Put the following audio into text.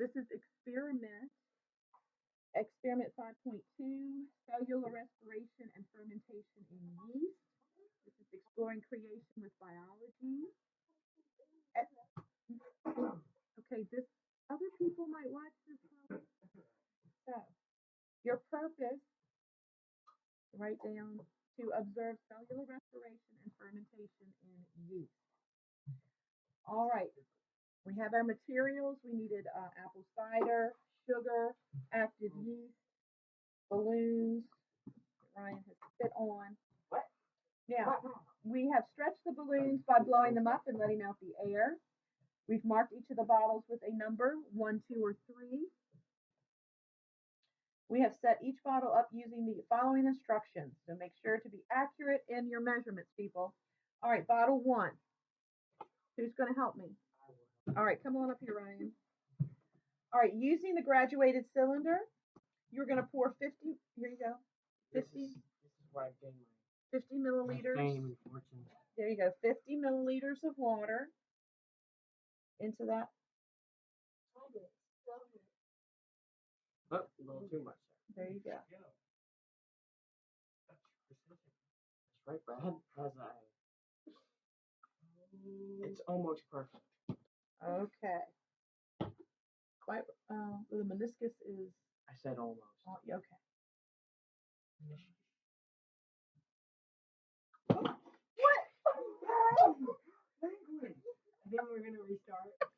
This is experiment 5.2, cellular respiration and fermentation in yeast. This is exploring creation with biology. Okay, this other people might watch this. So, your purpose, write down, to observe cellular respiration and fermentation in yeast. All right, we have our materials. We needed apple cider, sugar, active yeast, balloons. Ryan has spit on. Now, we have stretched the balloons by blowing them up and letting out the air. We've marked each of the bottles with a number, 1, 2, or 3. We have set each bottle up using the following instructions, so make sure to be accurate in your measurements, people. All right, bottle 1. Who's going to help me? All right, come on up here, Ryan. All right, using the graduated cylinder, you're going to pour 50, here you go, 50, this is where I gain 50 milliliters. My fame and fortune. There you go, 50 milliliters of water into that. Oh, a little too much. There you go. That's right, Brad. It's almost perfect. Okay. Quite, the meniscus is. I said almost. Okay. What? I think we're gonna restart.